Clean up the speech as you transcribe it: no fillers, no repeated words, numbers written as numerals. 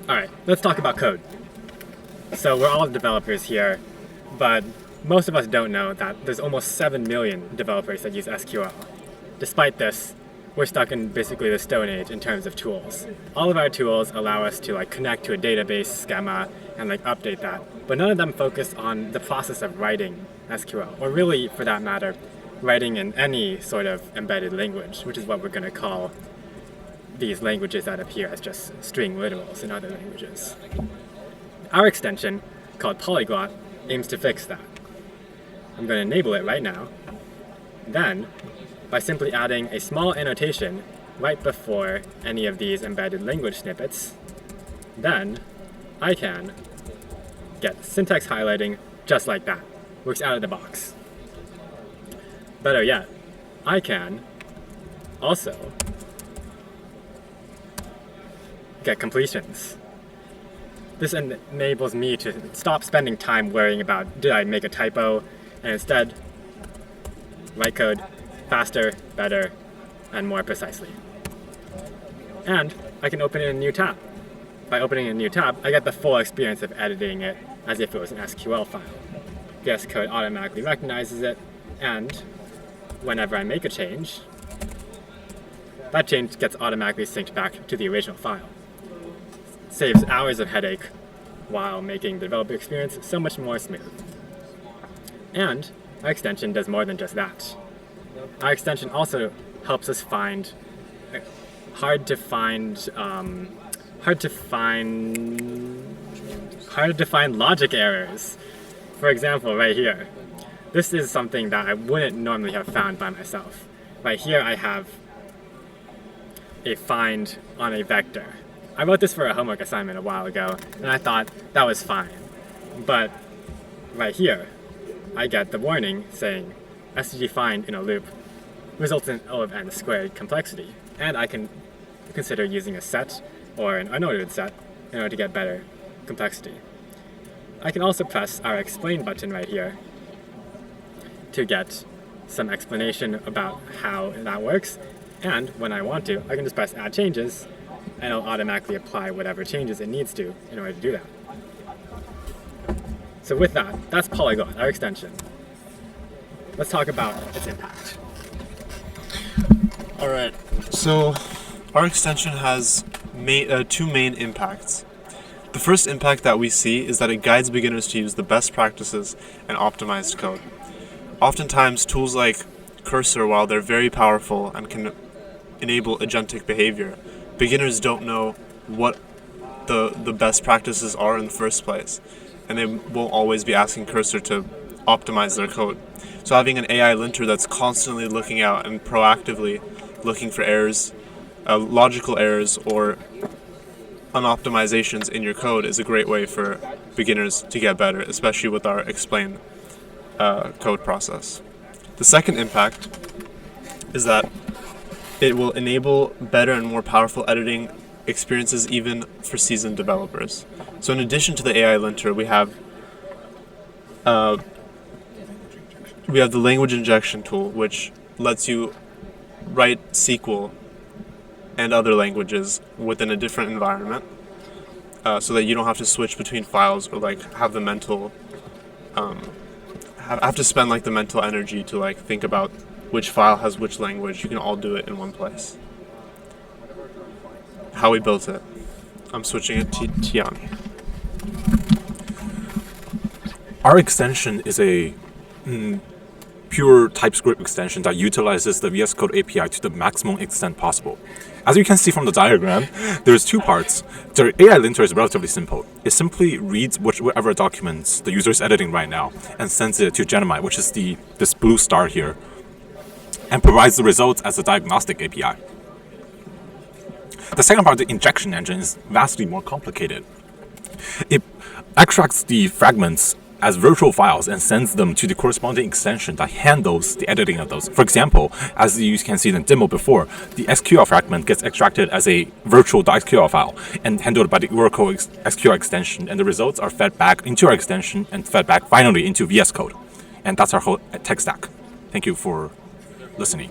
Alright, let's talk about code. So we're all developers here, but most of us don't know that there's almost 7 million developers that use SQL. Despite this, we're stuck in basically the Stone Age in terms of tools. All of our tools allow us to connect to a database schema and update that, but none of them focus on the process of writing SQL, or really, for that matter, writing in any sort of embedded language, which is what we're going to call these languages that appear as just string literals in other languages. Our extension, called Polyglot, aims to fix that. I'm going to enable it right now. Then, by simply adding a small annotation right before any of these embedded language snippets, then I can get syntax highlighting just like that. Works out of the box. Better yet, I can also get completions. This enables me to stop spending time worrying about did I make a typo, and instead write code faster, better, and more precisely. And I can open it in a new tab. By opening a new tab, I get the full experience of editing it as if it was an SQL file. VS Code automatically recognizes it, and whenever I make a change, that change gets automatically synced back to the original file. Saves hours of headache while making the developer experience so much more smooth. And our extension does more than just that. Our extension also helps us find hard to find logic errors. For example, right here. This is something that I wouldn't normally have found by myself. Right here I have a find on a vector. I wrote this for a homework assignment a while ago, and I thought that was fine. But right here, I get the warning saying SVG find in a loop results in O of n squared complexity, and I can consider using a set or an unordered set in order to get better complexity. I can also press our explain button right here to get some explanation about how that works, and when I want to, I can just press add changes, and it'll automatically apply whatever changes it needs to in order to do that. So with that, that's Polyglot, our extension. Let's talk about its impact. Alright, so our extension has two main impacts. The first impact that we see is that it guides beginners to use the best practices and optimized code. Oftentimes, tools like Cursor, while they're very powerful and can enable agentic behavior, beginners don't know what the best practices are in the first place, and they won't always be asking Cursor to optimize their code. So having an AI linter that's constantly looking out and proactively looking for errors, logical errors, or unoptimizations in your code is a great way for beginners to get better, especially with our explain code process. The second impact is that it will enable better and more powerful editing experiences even for seasoned developers. So in addition to the AI linter, we have the language injection tool, which lets you write SQL and other languages within a different environment, so that you don't have to switch between files or have the mental have to spend the mental energy to think about which file has which language. You can all do it in one place. How we built it. I'm switching it to Tian. Our extension is a pure TypeScript extension that utilizes the VS Code API to the maximum extent possible. As you can see from the diagram, there's two parts. The AI linter is relatively simple. It simply reads whatever documents the user is editing right now and sends it to Gemini, which is this blue star here, and provides the results as a diagnostic API. The second part, the injection engine, is vastly more complicated. It extracts the fragments as virtual files and sends them to the corresponding extension that handles the editing of those. For example, as you can see in the demo before, the SQL fragment gets extracted as a virtual .sql file and handled by the Oracle SQL extension, and the results are fed back into our extension and fed back finally into VS Code. And that's our whole tech stack. Thank you for listening.